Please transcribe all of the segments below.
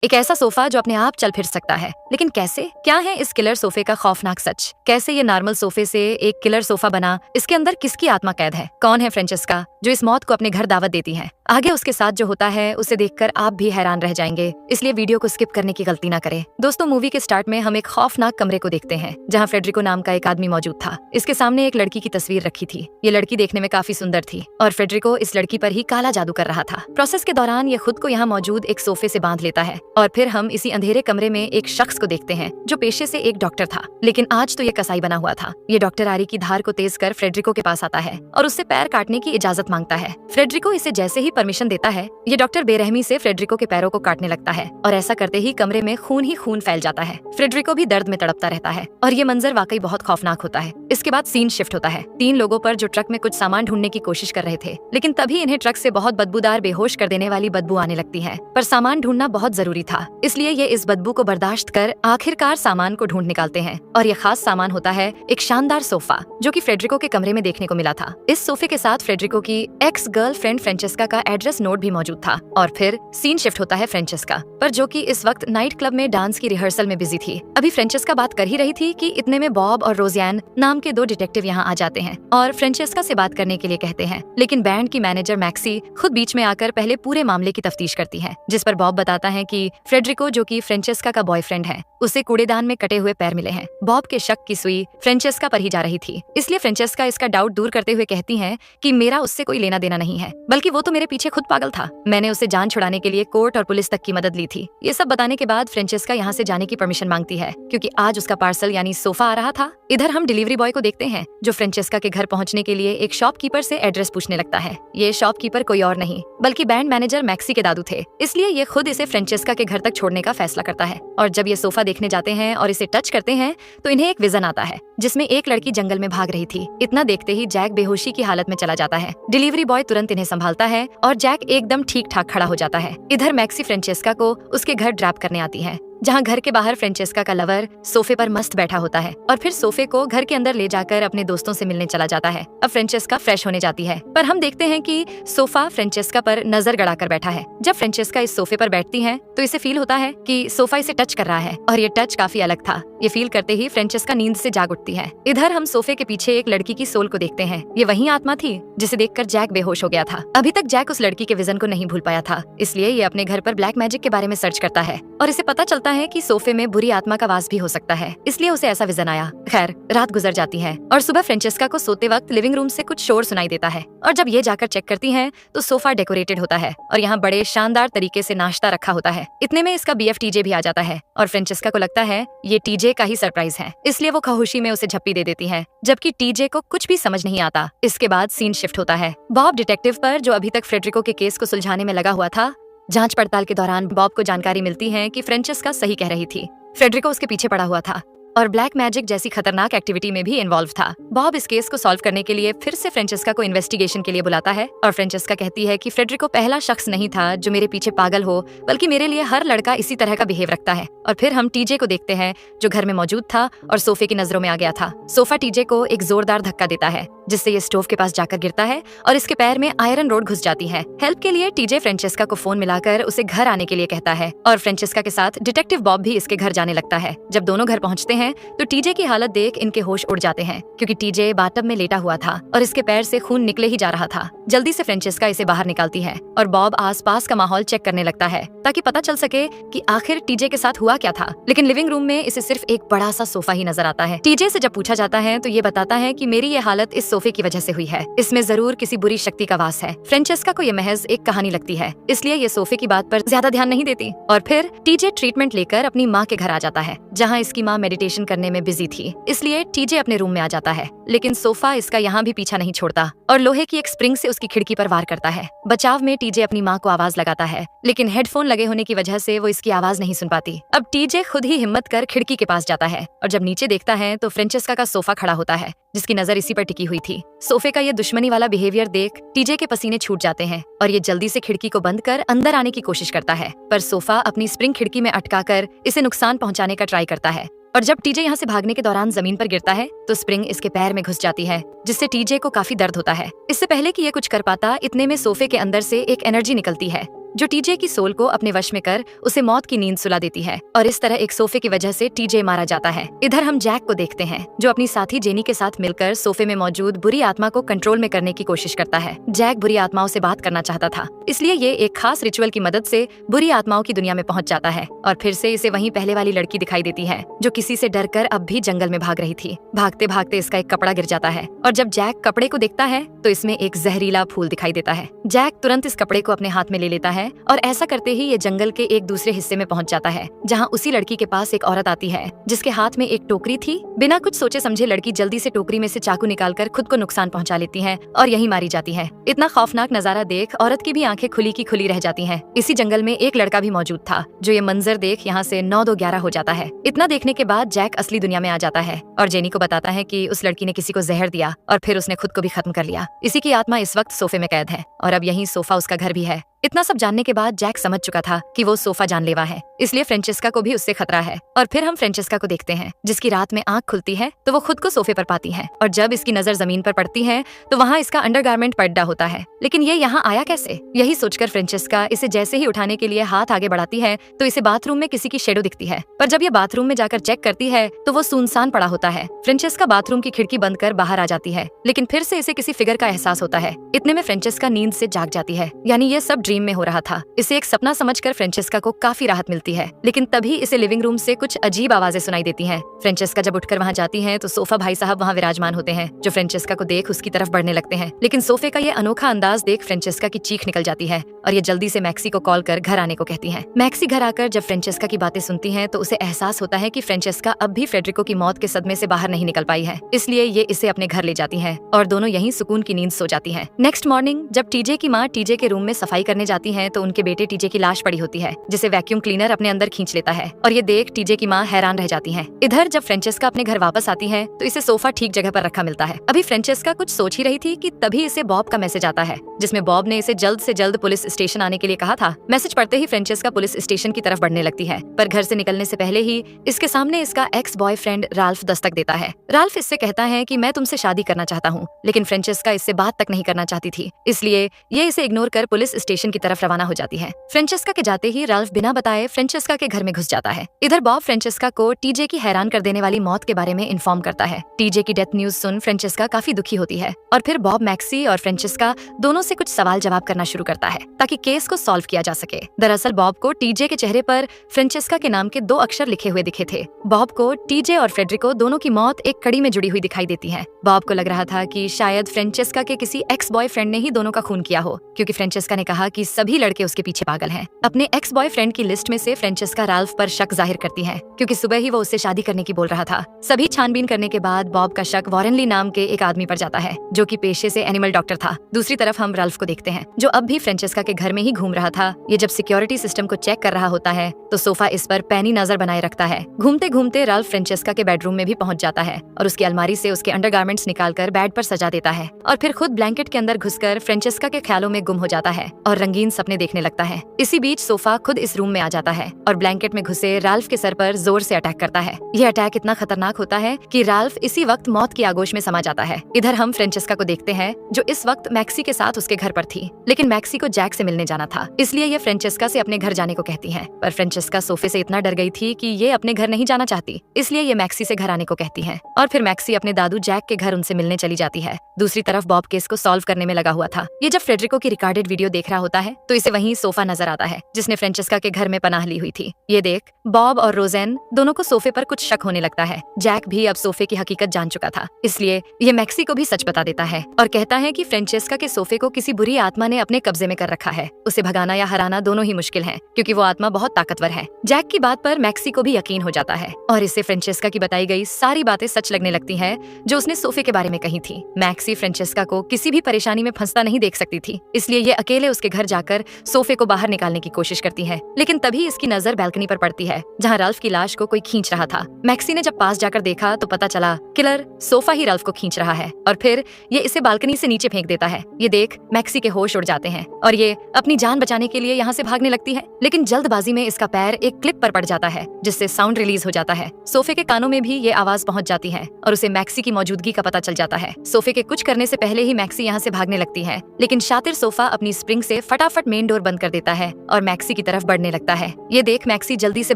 एक ऐसा सोफा जो अपने आप चल फिर सकता है, लेकिन कैसे? क्या है इस किलर सोफे का खौफनाक सच? कैसे ये नॉर्मल सोफे से एक किलर सोफा बना? इसके अंदर किसकी आत्मा कैद है? कौन है फ्रेंचेस्का जो इस मौत को अपने घर दावत देती है? आगे उसके साथ जो होता है उसे देखकर आप भी हैरान रह जाएंगे, इसलिए वीडियो को स्किप करने की गलती ना करें। दोस्तों, मूवी के स्टार्ट में हम एक खौफनाक कमरे को देखते हैं जहाँ फ्रेडरिको नाम का एक आदमी मौजूद था। इसके सामने एक लड़की की तस्वीर रखी थी। ये लड़की देखने में काफी सुंदर थी और फ्रेडरिको इस लड़की पर ही काला जादू कर रहा था। प्रोसेस के दौरान ये खुद को यहाँ मौजूद एक सोफे से बांध लेता है और फिर हम इसी अंधेरे कमरे में एक शख्स को देखते हैं जो पेशे से एक डॉक्टर था, लेकिन आज तो ये कसाई बना हुआ था। ये डॉक्टर आरी की धार को तेज कर फ्रेडरिको के पास आता है और उससे पैर काटने की इजाजत मांगता है। फ्रेडरिको इसे जैसे ही परमिशन देता है, ये डॉक्टर बेरहमी से फ्रेडरिको के पैरों को काटने लगता है और ऐसा करते ही कमरे में खून ही खून फैल जाता है। फ्रेडरिको भी दर्द में तड़पता रहता है और ये मंजर वाकई बहुत खौफनाक होता है। इसके बाद सीन शिफ्ट होता है 3 लोगों पर जो ट्रक में कुछ सामान ढूंढने की कोशिश कर रहे थे, लेकिन तभी इन्हें ट्रक से बहुत बदबूदार बेहोश कर देने वाली बदबू आने लगती है। पर सामान ढूंढना बहुत जरूरी था, इसलिए ये इस बदबू को बर्दाश्त कर आखिरकार सामान को ढूंढ निकालते हैं और ये खास सामान होता है एक शानदार सोफा जो कि फ्रेडरिको के कमरे में देखने को मिला था। इस सोफे के साथ फ्रेडरिको की एक्स गर्लफ्रेंड फ्रेंचेस्का का एड्रेस नोट भी मौजूद था। और फिर सीन शिफ्ट होता है फ्रेंचेस्का पर, जो कि इस वक्त नाइट क्लब में डांस की रिहर्सल में बिजी थी। अभी फ्रेंचेस्का बात कर ही रही थी कि इतने में बॉब और रोजियान नाम के 2 डिटेक्टिव यहाँ आ जाते हैं और फ्रेंचेस्का से बात करने के लिए कहते हैं, लेकिन बैंड की मैनेजर मैक्सी खुद बीच में आकर पहले पूरे मामले की तफ्तीश करती है, जिस पर बॉब बताता है कि फ्रेडरिको, जो कि फ्रेंचेस्का का बॉयफ्रेंड है, उसे कूड़ेदान में कटे हुए पैर मिले हैं। बॉब के शक की सुई फ्रेंचेस्का पर ही जा रही थी, इसलिए फ्रेंचेस्का इसका डाउट दूर करते हुए कहती हैं कि मेरा उससे कोई लेना देना नहीं है, बल्कि वो तो मेरे पीछे खुद पागल था। मैंने उसे जान छुड़ाने के लिए कोर्ट और पुलिस तक की मदद ली थी। ये सब बताने के बाद फ्रेंचेस्का यहाँ से जाने की परमिशन मांगती है क्योंकि आज उसका पार्सल यानी सोफा आ रहा था। इधर हम डिलीवरी बॉय को देखते हैं जो फ्रेंचेस्का के घर पहुँचने के लिए एक शॉपकीपर से एड्रेस पूछने लगता है। ये शॉपकीपर कोई और नहीं बल्कि बैंड मैनेजर मैक्सी के दादू थे, इसलिए ये खुद इसे फ्रेंचेस्का के घर तक छोड़ने का फैसला करता है। और जब ये सोफा देखने जाते हैं और इसे टच करते हैं तो इन्हें एक विजन आता है जिसमें एक लड़की जंगल में भाग रही थी। इतना देखते ही जैक बेहोशी की हालत में चला जाता है। डिलीवरी बॉय तुरंत इन्हें संभालता है और जैक एकदम ठीक ठाक खड़ा हो जाता है। इधर मैक्सी फ्रेंचेस्का को उसके घर ड्रॉप करने आती है, जहाँ घर के बाहर फ्रेंचेस्का का लवर सोफे पर मस्त बैठा होता है और फिर सोफे को घर के अंदर ले जाकर अपने दोस्तों से मिलने चला जाता है। अब फ्रेंचेस्का फ्रेश होने जाती है, पर हम देखते हैं कि सोफा फ्रेंचेस्का पर नजर गड़ाकर बैठा है। जब फ्रेंचेस्का इस सोफे पर बैठती है तो इसे फील होता है कि सोफा इसे टच कर रहा है और ये टच काफी अलग था। ये फील करते ही फ्रेंचेस्का नींद से जाग उठती है। इधर हम सोफे के पीछे एक लड़की की सोल को देखते हैं। ये वही आत्मा थी जिसे देखकर जैक बेहोश हो गया था। अभी तक जैक उस लड़की के विजन को नहीं भूल पाया था, इसलिए ये अपने घर पर ब्लैक मैजिक के बारे में सर्च करता है और इसे पता चलता है कि सोफे में बुरी आत्मा का वास भी हो सकता है, इसलिए उसे ऐसा विजन आया। खैर, रात गुजर जाती है और सुबह फ्रेंचेस्का को सोते वक्त लिविंग रूम से कुछ शोर सुनाई देता है और जब ये जाकर चेक करती हैं तो सोफा डेकोरेटेड होता है और यहाँ बड़े शानदार तरीके से नाश्ता रखा होता है। इतने में इसका बीएफ टीजे भी आ जाता है और फ्रेंचेस्का को लगता है ये टीजे का ही सरप्राइज है, इसलिए वो खौशी में उसे झप्पी दे देती है, जबकि टीजे को कुछ भी समझ नहीं आता। इसके बाद सीन शिफ्ट होता है बॉब डिटेक्टिव पर, जो अभी तक फ्रेडरिको के केस को सुलझाने में लगा हुआ था। जांच पड़ताल के दौरान बॉब को जानकारी मिलती है कि फ्रेंचेस्का सही कह रही थी, फ्रेडरिको उसके पीछे पड़ा हुआ था और ब्लैक मैजिक जैसी खतरनाक एक्टिविटी में भी इन्वॉल्व था। बॉब इस केस को सॉल्व करने के लिए फिर से फ्रेंचेस्का को इन्वेस्टिगेशन के लिए बुलाता है और फ्रेंचेस्का कहती है कि फ्रेडरिको पहला शख्स नहीं था जो मेरे पीछे पागल हो, बल्कि मेरे लिए हर लड़का इसी तरह का बिहेव रखता है। और फिर हम टीजे को देखते हैं जो घर में मौजूद था और सोफे की नजरों में आ गया था। सोफा टीजे को एक जोरदार धक्का देता है जिससे ये स्टोव के पास जाकर गिरता है और इसके पैर में आयरन रोड घुस जाती है। हेल्प के लिए टीजे फ्रेंचेस्का को फोन मिलाकर उसे घर आने के लिए कहता है और फ्रेंचेस्का के साथ डिटेक्टिव बॉब भी इसके घर जाने लगता है। जब दोनों घर पहुंचते हैं तो टीजे की हालत देख इनके होश उड़ जाते हैं क्योंकि टीजे बाथटब में लेटा हुआ था और इसके पैर से खून निकले ही जा रहा था। जल्दी से फ्रेंचेस्का इसे बाहर निकालती है और बॉब आसपास का माहौल चेक करने लगता है ताकि पता चल सके कि आखिर टीजे के साथ हुआ क्या था, लेकिन लिविंग रूम में इसे सिर्फ एक बड़ा सा सोफा ही नजर आता है। टीजे से जब पूछा जाता है तो ये बताता है कि मेरी ये हालत इस सोफे की वजह से हुई है, इसमें जरूर किसी बुरी शक्ति का वास है। फ्रेंचेस्का को ये महज एक कहानी लगती है, इसलिए ये सोफे की बात पर ज्यादा ध्यान नहीं देती और फिर टीजे ट्रीटमेंट लेकर अपनी माँ के घर आ जाता है, जहाँ इसकी माँ मेडिटेशन करने में बिजी थी, इसलिए टीजे अपने रूम में आ जाता है। लेकिन सोफा इसका यहाँ भी पीछा नहीं छोड़ता और लोहे की एक स्प्रिंग से उसकी खिड़की पर वार करता है। बचाव में टीजे अपनी माँ को आवाज लगाता है, लेकिन हेडफोन लगे होने की वजह से वो इसकी आवाज नहीं सुन पाती। अब टीजे खुद ही हिम्मत कर खिड़की के पास जाता है और जब नीचे देखता है तो फ्रेंचेस्का का सोफा खड़ा होता है जिसकी नजर इसी पर टिकी हुई थी। सोफे का ये दुश्मनी वाला बिहेवियर देख टीजे के पसीने छूट जाते हैं और ये जल्दी से खिड़की को बंद कर अंदर आने की कोशिश करता है, पर सोफा अपनी स्प्रिंग खिड़की में अटकाकर इसे नुकसान पहुंचाने का ट्राई करता है और जब टीजे यहाँ से भागने के दौरान जमीन पर गिरता है तो स्प्रिंग इसके पैर में घुस जाती है, जिससे टीजे को काफी दर्द होता है। इससे पहले कि ये कुछ कर पाता, इतने में सोफे के अंदर से एक एनर्जी निकलती है जो टीजे की सोल को अपने वश में कर उसे मौत की नींद सुला देती है और इस तरह एक सोफे की वजह से टीजे मारा जाता है। इधर हम जैक को देखते हैं जो अपनी साथी जेनी के साथ मिलकर सोफे में मौजूद बुरी आत्मा को कंट्रोल में करने की कोशिश करता है। जैक बुरी आत्माओं से बात करना चाहता था, इसलिए ये एक खास रिचुअल की मदद से बुरी आत्माओं की दुनिया में पहुंच जाता है और फिर से इसे वहीं पहले वाली लड़की दिखाई देती है जो किसी से डरकर अब भी जंगल में भाग रही थी। भागते भागते इसका एक कपड़ा गिर जाता है और जब जैक कपड़े को देखता है तो इसमें एक जहरीला फूल दिखाई देता है। जैक तुरंत इस कपड़े को अपने हाथ में ले लेता है और ऐसा करते ही ये जंगल के एक दूसरे हिस्से में पहुंच जाता है जहां उसी लड़की के पास एक औरत आती है जिसके हाथ में एक टोकरी थी। बिना कुछ सोचे समझे लड़की जल्दी से टोकरी में से चाकू निकालकर खुद को नुकसान पहुंचा लेती है और यहीं मारी जाती है। इतना खौफनाक नजारा देख औरत की भी आंखें खुली की खुली रह जाती हैं। इसी जंगल में एक लड़का भी मौजूद था जो ये मंजर देख यहाँ से 9-2-11 हो जाता है। इतना देखने के बाद जैक असली दुनिया में आ जाता है और जेनी को बताता है कि उस लड़की ने किसी को जहर दिया और फिर उसने खुद को भी खत्म कर लिया। इसी की आत्मा इस वक्त सोफे में कैद है और अब यही सोफा उसका घर भी है। इतना सब जानने के बाद जैक समझ चुका था कि वो सोफा जानलेवा है, इसलिए फ्रेंचेस्का को भी उससे खतरा है। और फिर हम फ्रेंचेस्का को देखते हैं जिसकी रात में आंख खुलती है तो वो खुद को सोफे पर पाती है और जब इसकी नजर जमीन पर पड़ती है तो वहाँ इसका अंडरगारमेंट पड्डा होता है। लेकिन ये यहाँ आया कैसे? यही सोचकर फ्रेंचेस्का इसे जैसे ही उठाने के लिए हाथ आगे बढ़ाती है तो इसे बाथरूम में किसी की शेडो दिखती है, पर जब ये बाथरूम में जाकर चेक करती है तो वो सुनसान पड़ा होता है। फ्रेंचेस्का बाथरूम की खिड़की बंद कर बाहर आ जाती है लेकिन फिर से इसे किसी फिगर का एहसास होता है। इतने में फ्रेंचेस्का नींद से जाग जाती है, यानी ये सब ड्रीम में हो रहा था। इसे एक सपना समझकर फ्रेंचेस्का को काफी राहत मिलती है, लेकिन तभी इसे लिविंग रूम से कुछ अजीब आवाजें सुनाई देती हैं। फ्रेंचेस्का जब उठकर वहां जाती है तो सोफा भाई साहब वहां विराजमान होते हैं जो फ्रेंचेस्का को देख उसकी तरफ बढ़ने लगते हैं, लेकिन सोफे का ये अनोखा अंदाज देख फ्रेंचेस्का की चीख निकल जाती है और ये जल्दी से मैक्सी को कॉल कर घर आने को कहती है। मैक्सी घर आकर जब फ्रेंचेस्का की बातें सुनती है तो उसे एहसास होता है कि फ्रेंचेस्का अब भी फ्रेडरिको की मौत के सदमे से बाहर नहीं निकल पाई है, इसलिए ये इसे अपने घर ले जाती है और दोनों यहीं सुकून की नींद सो जाती है। नेक्स्ट मॉर्निंग जब टीजे की माँ टीजे के रूम में सफाई करने जाती है तो उनके बेटे टीजे की लाश पड़ी होती है जिसे वैक्यूम क्लीनर अपने अंदर खींच लेता है और ये देख टीजे की माँ हैरान रह जाती है। इधर जब फ्रेंचेस्का अपने घर वापस आती है तो इसे सोफा ठीक जगह पर रखा मिलता है। अभी फ्रेंचेस्का कुछ सोच ही रही थी कि तभी इसे बॉब का मैसेज आता है जिसमें बॉब ने इसे जल्द से जल्द पुलिस स्टेशन आने के लिए कहा था। मैसेज पढ़ते ही फ्रेंचेस्का पुलिस स्टेशन की तरफ बढ़ने लगती है, पर घर से निकलने से पहले ही इसके सामने इसका एक्स बॉयफ्रेंड राल्फ दस्तक देता है। राल्फ इससे कहता है कि मैं तुमसे शादी करना चाहता हूँ, लेकिन फ्रेंचेस्का इससे बात तक नहीं करना चाहती थी, इसलिए ये इसे इग्नोर कर पुलिस स्टेशन की तरफ रवाना हो जाती है। फ्रेंचेस्का के जाते ही राल्फ बिना बताए फ्रेंचेस्का के घर में घुस जाता है। इधर बॉब फ्रेंचेस्का को टीजे की हैरान कर देने वाली मौत के बारे में इन्फॉर्म करता है। टीजे की डेथ न्यूज सुन फ्रेंचेस्का काफी दुखी होती है और फिर बॉब मैक्सी और फ्रेंचेस्का दोनों से कुछ सवाल जवाब करना शुरू करता है ताकि केस को सॉल्व किया जा सके। दरअसल बॉब को टीजे के चेहरे पर फ्रेंचेस्का के नाम के 2 अक्षर लिखे हुए दिखे थे। बॉब को टीजे और फ्रेडरिको दोनों की मौत एक कड़ी में जुड़ी हुई दिखाई देती है। बॉब को लग रहा था कि शायद फ्रेंचेस्का के किसी एक्स बॉयफ्रेंड ने ही दोनों का खून किया हो, क्योंकि फ्रेंचेस्का ने कहा कि सभी लड़के उसके पीछे पागल हैं। अपने एक्स बॉयफ्रेंड की लिस्ट में से फ्रेंचेस्का राल्फ पर शक जाहिर करती है क्योंकि सुबह ही वो उससे शादी करने की बोल रहा था। सभी छानबीन करने के बाद बॉब का शक वॉरेनली नाम के एक आदमी पर जाता है जो कि पेशे से एनिमल डॉक्टर था। दूसरी तरफ हम राल्फ को देखते हैं जो अब भी फ्रेंचेस्का के घर में ही घूम रहा था। ये जब सिक्योरिटी सिस्टम को चेक कर रहा होता है तो सोफा इस पर पैनी नजर बनाए रखता है। घूमते घूमते राल्फ फ्रेंचेस्का के बेडरूम में भी पहुंच जाता है और उसकी अलमारी से उसके अंडरगारमेंट्स निकालकर बेड पर सजा देता है और फिर खुद ब्लैंकेट के अंदर घुसकर फ्रेंचेस्का के ख्यालों में गुम हो जाता है और रंगीन सपने देखने लगता है। इसी बीच सोफा खुद इस रूम में आ जाता है और ब्लैंकेट में घुसे राल्फ के सर पर जोर से अटैक करता है। यह अटैक इतना खतरनाक होता है कि राल्फ इसी वक्त मौत की आगोश में समा जाता है। इधर हम फ्रेंचेस्का को देखते हैं जो इस वक्त मैक्सी के साथ उसके घर पर थी, लेकिन मैक्सी को जैक से मिलने जाना था, इसलिए ये फ्रेंचेस्का से अपने घर जाने को कहती है। पर फ्रेंचेस्का सोफे से इतना डर गई थी कि ये अपने घर नहीं जाना चाहती, इसलिए ये मैक्सी से घर आने को कहती है और फिर मैक्सी अपने दादू जैक के घर उनसे मिलने चली जाती है। दूसरी तरफ बॉब केस को सॉल्व करने में लगा हुआ था। ये जब फ्रेडरिको की रिकॉर्डेड वीडियो देख रहा होता है तो इसे वहीं सोफा नजर आता है जिसने फ्रेंचेस्का के घर में पनाह ली हुई थी। ये देख बॉब और रोजेन दोनों को सोफे पर कुछ शक होने लगता है। जैक भी अब सोफे की हकीकत जान चुका था, इसलिए ये मैक्सी को भी सच बता देता है और कहता है कि फ्रेंचेस्का के सोफे को किसी बुरी आत्मा ने अपने कब्जे में कर रखा है। उसे भगाना या हराना दोनों ही मुश्किल है क्योंकि वो आत्मा बहुत ताकतवर है। जैक की बात पर मैक्सी को भी यकीन हो जाता है और इसे फ्रेंचेस्का की बताई गई सारी बातें सच लगने लगती है जो उसने सोफे के बारे में कही थी। मैक्सी फ्रेंचेस्का को किसी भी परेशानी में फंसता नहीं देख सकती थी, इसलिए ये अकेले उसके घर जाकर सोफे को बाहर निकालने की कोशिश करती है। लेकिन तभी इसकी नजर बैल्कनी पर पड़ती है जहाँ राल्फ की लाश को कोई खींच रहा था। मैक्सी ने जब पास जाकर देखा तो पता चला किलर सोफा ही राल्फ को खींच रहा है और फिर ये इसे बालकनी से नीचे फेंक देता है। ये देख मैक्सी के होश उड़ जाते हैं और ये अपनी जान बचाने के लिए यहाँ से भागने लगती है, लेकिन जल्दबाजी में इसका पैर एक क्लिप पर पड़ जाता है जिससे साउंड रिलीज हो जाता है। सोफे के कानों में भी ये आवाज पहुंच जाती है और उसे मैक्सी की मौजूदगी का पता चल जाता है। सोफे के कुछ करने से पहले ही मैक्सी यहाँ से भागने लगती है, लेकिन शातिर सोफा अपनी स्प्रिंग से फटाफट मेन मेन डोर बंद कर देता है और मैक्सी की तरफ बढ़ने लगता है। ये देख मैक्सी जल्दी से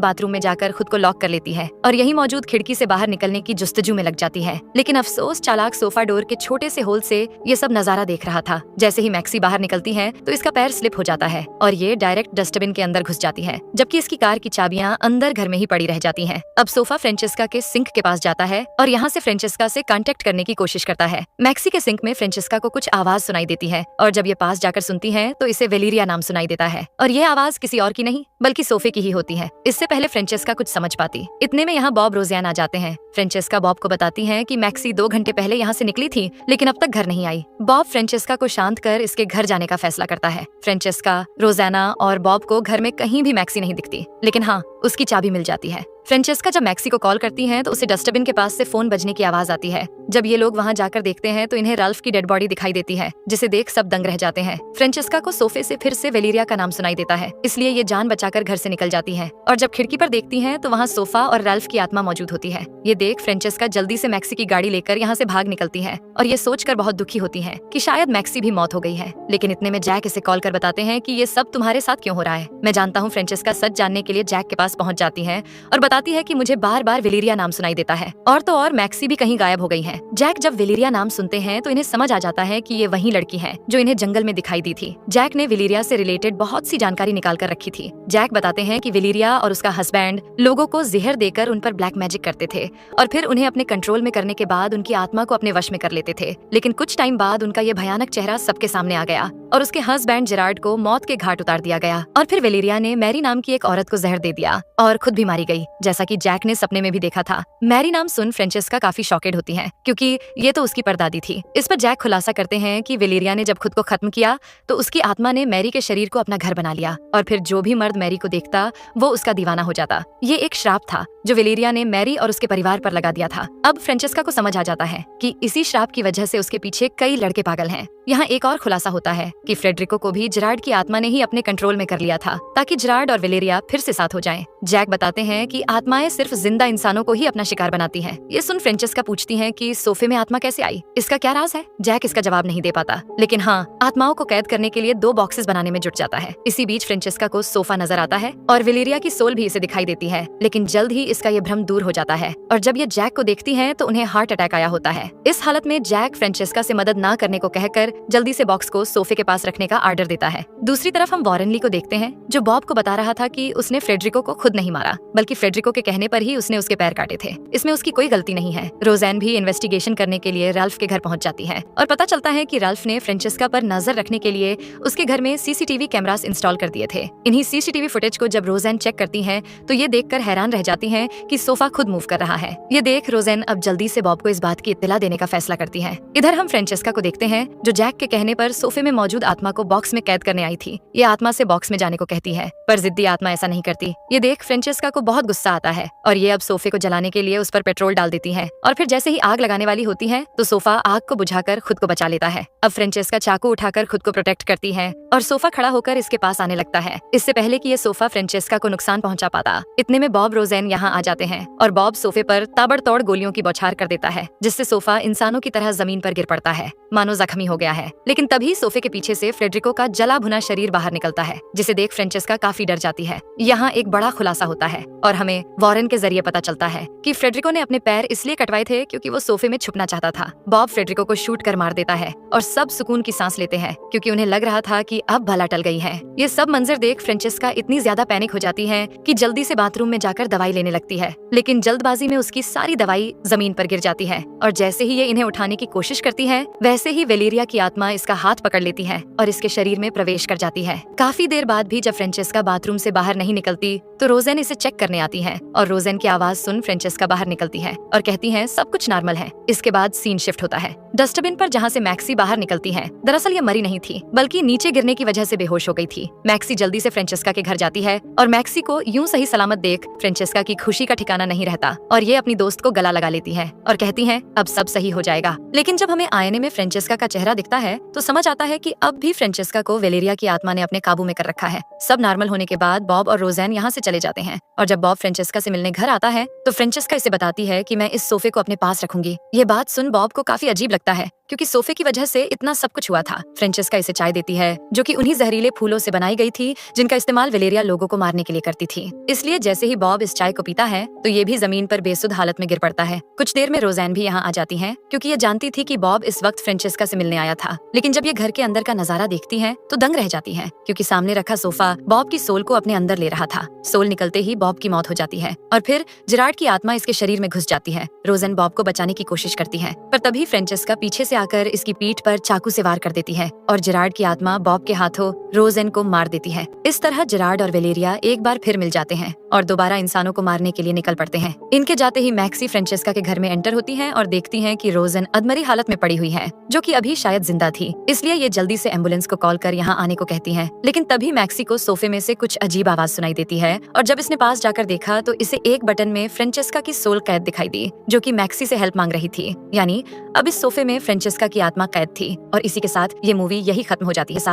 बाथरूम में जाकर खुद को लॉक कर लेती है और यही मौजूद खिड़की से बाहर निकलने की जुस्तजू में लग जाती है। लेकिन अफसोस चालाक सोफा डोर के छोटे से होल से ये सब नजारा देख रहा था। जैसे ही मैक्सी बाहर निकलती है तो इसका पैर स्लिप हो जाता है और ये डायरेक्ट डस्टबिन के अंदर घुस जाती है, जबकि इसकी कार की चाबियां अंदर घर में ही पड़ी रह जाती हैं। अब सोफा फ्रेंचेस्का के सिंक के पास जाता है और यहाँ से फ्रेंचेस्का से कांटेक्ट करने की कोशिश करता है। मैक्सी के सिंक में फ्रेंचेस्का को कुछ आवाज सुनाई देती है और जब ये पास जाकर सुनती है तो इसे वेलेरिया नाम सुनाई देता है और ये आवाज किसी और की नहीं बल्कि सोफे की ही होती है। इससे पहले फ्रेंचेस्का कुछ समझ पाती। इतने में यहाँ बॉब रोज़ेन आ जाते हैं। फ्रेंचेस्का बॉब को बताती है कि मैक्सी 2 घंटे पहले यहाँ से निकली थी लेकिन अब तक घर नहीं आई। बॉब फ्रेंचेस्का को शांत कर इसके घर जाने का फैसला करता है। फ्रेंचेस्का, रोज़ाना और बॉब को घर में कहीं भी मैक्सी नहीं दिखती, लेकिन हाँ, उसकी चाबी मिल जाती है। फ्रेंचेस्का जब मैक्सी को कॉल करती है तो उसे डस्टबिन के पास से फोन बजने की आवाज आती है। जब ये लोग वहाँ जाकर देखते हैं तो इन्हें राल्फ की डेड बॉडी दिखाई देती है, जिसे देख सब दंग रह जाते हैं। फ्रेंचेस्का को सोफे से फिर से वेलेरिया का नाम सुनाई देता है, इसलिए ये जान बचाकर घर से निकल जाती है और जब खिड़की पर देखती है तो वहाँ सोफा और राल्फ की आत्मा मौजूद होती है। ये देख फ्रेंचेस्का जल्दी से मैक्सी की गाड़ी लेकर यहाँ से भाग निकलती है और ये सोचकर बहुत दुखी होती है कि शायद मैक्सी भी मौत हो गई है। लेकिन इतने में जैक इसे कॉल कर बताते हैं कि ये सब तुम्हारे साथ क्यों हो रहा है। मैं जानता हूँ। फ्रेंचेस्का सच जानने के लिए जैक के पास पहुंच जाती है और बताती है कि मुझे बार बार वेलेरिया नाम सुनाई देता है और तो और मैक्सी भी कहीं गायब हो गई है। जैक जब वेलेरिया नाम सुनते हैं तो इन्हें समझ आ जाता है कि ये वही लड़की है जो इन्हें जंगल में दिखाई दी थी। जैक ने वेलेरिया से रिलेटेड बहुत सी जानकारी निकाल कर रखी थी। जैक बताते हैं कि वेलेरिया और उसका हस्बैंड लोगों को जहर देकर उन पर ब्लैक मैजिक करते थे और फिर उन्हें अपने कंट्रोल में करने के बाद उनकी आत्मा को अपने वश में कर लेते थे। लेकिन कुछ टाइम बाद उनका ये भयानक चेहरा सबके सामने आ गया और उसके हस्बैंड जेरार्ड को मौत के घाट उतार दिया गया और फिर वेलेरिया ने मैरी नाम की एक औरत को जहर दे दिया और खुद भी मारी गई, जैसा कि जैक ने सपने में भी देखा था। मैरी नाम सुन फ्रेंचेस्का काफी शॉकेड होती है क्योंकि ये तो उसकी परदादी थी। इस पर जैक खुलासा करते हैं कि वेलेरिया ने जब खुद को खत्म किया तो उसकी आत्मा ने मैरी के शरीर को अपना घर बना लिया और फिर जो भी मर्द मैरी को देखता वो उसका दीवाना हो जाता। ये एक श्राप था जो वेलेरिया ने मैरी और उसके परिवार पर लगा दिया था। अब फ्रेंचेस्का को समझ आ जाता है कि इसी श्राप की वजह से उसके पीछे कई लड़के पागल हैं। यहाँ एक और खुलासा होता है कि फ्रेडरिको को भी जेरार्ड की आत्मा ने ही अपने कंट्रोल में कर लिया था ताकि जेरार्ड और वेलेरिया फिर से साथ हो जाएं। जैक बताते हैं कि आत्माएं सिर्फ जिंदा इंसानों को ही अपना शिकार बनाती हैं। ये सुन फ्रेंचेस्का पूछती हैं कि सोफे में आत्मा कैसे आई, इसका क्या राज है। जैक इसका जवाब नहीं दे पाता, लेकिन हाँ, आत्माओं को कैद करने के लिए 2 बॉक्सेस बनाने में जुट जाता है। इसी बीच फ्रेंचेस्का को सोफा नजर आता है और वेलेरिया की सोल भी इसे दिखाई देती है, लेकिन जल्द ही इसका ये भ्रम दूर हो जाता है और जब ये जैक को देखती है तो उन्हें हार्ट अटैक आया होता है। इस हालत में जैक फ्रेंचेस्का से मदद ना करने को कहकर जल्दी से बॉक्स को सोफे के पास रखने का आर्डर देता है। दूसरी तरफ हम वॉरेन ली को देखते हैं जो बॉब को बता रहा था कि उसने फ्रेडरिको को खुद नहीं मारा बल्कि फ्रेडरिको के कहने पर ही उसने उसके पैर काटे थे। इसमें उसकी कोई गलती नहीं है। रोज़ेन भी इन्वेस्टिगेशन करने के लिए राल्फ के घर पहुंच जाती है और पता चलता है कि राल्फ ने फ्रेंचेस्का पर नजर रखने के लिए उसके घर में सीसीटीवी कैमरास इंस्टॉल कर दिए थे। इन्हीं सीसीटीवी फुटेज को जब रोज़ेन चेक करती है तो ये देखकर हैरान रह जाती है कि सोफा खुद मूव कर रहा है। ये देख रोज़ेन अब जल्दी से बॉब को इस बात की इत्तला देने का फैसला करती है। इधर हम फ्रेंचेस्का को देखते हैं जो जैक के कहने पर सोफे में मौजूद आत्मा को बॉक्स में कैद करने आई थी। ये आत्मा से बॉक्स में जाने को कहती है पर जिद्दी आत्मा ऐसा नहीं करती। ये देख फ्रेंचेस्का को बहुत गुस्सा आता है और ये अब सोफे को जलाने के लिए उस पर पेट्रोल डाल देती है और फिर जैसे ही आग लगाने वाली होती है तो सोफा आग को बुझाकर खुद को बचा लेता है। अब फ्रेंचेस्का चाकू उठाकर खुद को प्रोटेक्ट करती है और सोफा खड़ा होकर इसके पास आने लगता है, इससे पहले कि ये सोफा फ्रेंचेस्का को नुकसान पहुंचा पाता। इतने में बॉब रोज़ेन यहाँ आ जाते हैं और बॉब सोफे पर ताबड़तोड़ गोलियों की बौछार कर देता है जिससे सोफा इंसानों की तरह जमीन पर गिर पड़ता है, मानो जख्मी हो गया है। लेकिन तभी सोफे के पीछे से फ्रेडरिको का जला भुना शरीर बाहर निकलता है जिसे देख फ्रेंचेस्का काफी डर जाती है। यहाँ एक बड़ा खुलासा होता है और हमें वॉरेन के जरिए पता चलता है कि फ्रेडरिको ने अपने पैर इसलिए कटवाए थे क्योंकि वो सोफे में छुपना चाहता था। बॉब फ्रेडरिको को शूट कर मार देता है और सब सुकून की सांस लेते हैं क्योंकि उन्हें लग रहा था कि अब भला टल गई है। ये सब मंजर देख फ्रेंचेस्का इतनी ज्यादा पैनिक हो जाती है कि जल्दी से बाथरूम में जाकर दवाई लेने लगती है, लेकिन जल्दबाजी में उसकी सारी दवाई जमीन पर गिर जाती है और जैसे ही ये इन्हें उठाने की कोशिश करती है वैसे ही वेलेरिया की आत्मा इसका हाथ पकड़ लेती है और इसके शरीर में प्रवेश कर जाती है। काफी देर बाद भी जब फ्रेंचेस्का बाथरूम से बाहर नहीं निकलती तो रोज़ेन इसे चेक करने आती है और रोज़ेन की आवाज सुन फ्रेंचेस्का बाहर निकलती है और कहती है सब कुछ नॉर्मल है। इसके बाद सीन शिफ्ट होता है डस्टबिन पर जहाँ से मैक्सी बाहर निकलती है। दरअसल ये मरी नहीं थी बल्कि नीचे गिरने की वजह से बेहोश हो गई थी। मैक्सी जल्दी से फ्रेंचेस्का के घर जाती है और मैक्सी को यूं सही सलामत देख फ्रेंचेस्का की खुशी का ठिकाना नहीं रहता और ये अपनी दोस्त को गला लगा लेती है और कहती है अब सब सही हो जाएगा। लेकिन जब हमें आईने में फ्रेंचेस्का का चेहरा दिखता है तो समझ आता है कि अब भी फ्रेंचेस्का को वेलेरिया की आत्मा ने अपने काबू में कर रखा है। सब नॉर्मल होने के बाद बॉब और रोजेन यहाँ से चले जाते हैं और जब बॉब फ्रेंचेस्का से मिलने घर आता है तो फ्रेंचेस्का इसे बताती है कि मैं इस सोफे को अपने पास रखूंगी। ये बात सुन बॉब को काफी अजीब लगता है क्योंकि सोफे की वजह से इतना सब कुछ हुआ था। फ्रेंचेस्का इसे चाय देती है जो कि उन्हीं जहरीले फूलों से बनाई गई थी जिनका इस्तेमाल वेलेरिया लोगों को मारने के लिए करती थी। इसलिए जैसे ही बॉब इस चाय को पीता है तो ये भी जमीन पर बेसुध हालत में गिर पड़ता है। कुछ देर में रोजेन भी यहाँ आ जाती है क्योंकि ये जानती थी कि बॉब इस वक्त फ्रेंचेस्का से मिलने आया था। लेकिन जब ये घर के अंदर का नजारा देखती है तो दंग रह जाती है क्योंकि सामने रखा सोफा बॉब की सोल को अपने अंदर ले रहा था। सोल निकलते ही बॉब की मौत हो जाती है और फिर जेरार्ड की आत्मा इसके शरीर में घुस जाती है। रोजेन बॉब को बचाने की कोशिश करती है पर तभी फ्रेंचेस्का पीछे से आकर इसकी पीठ पर चाकू से वार कर देती है और जेरार्ड की आत्मा बॉब के हाथों रोजेन को मार देती है। इस तरह जेरार्ड और वेलेरिया एक बार फिर मिल जाते हैं और दोबारा इंसानों को मारने के लिए निकल पड़ते हैं। इनके जाते ही मैक्सी फ्रेंचेस्का के घर में एंटर होती है और देखती है कि रोजेन अधमरी हालत में पड़ी हुई है जो कि अभी शायद जिंदा थी। इसलिए ये जल्दी से एम्बुलेंस को कॉल कर यहाँ आने को कहती है। लेकिन तभी मैक्सी को सोफे में से कुछ अजीब आवाज सुनाई देती है और जब इसने पास जाकर देखा तो इसे एक बटन में फ्रेंचेस्का की सोल कैद दिखाई दी जो कि मैक्सी से हेल्प मांग रही थी। यानी अब इस सोफे में फ्रेंचेस्का की आत्मा कैद थी और इसी के साथ ये मूवी यही खत्म हो जाती है। साथ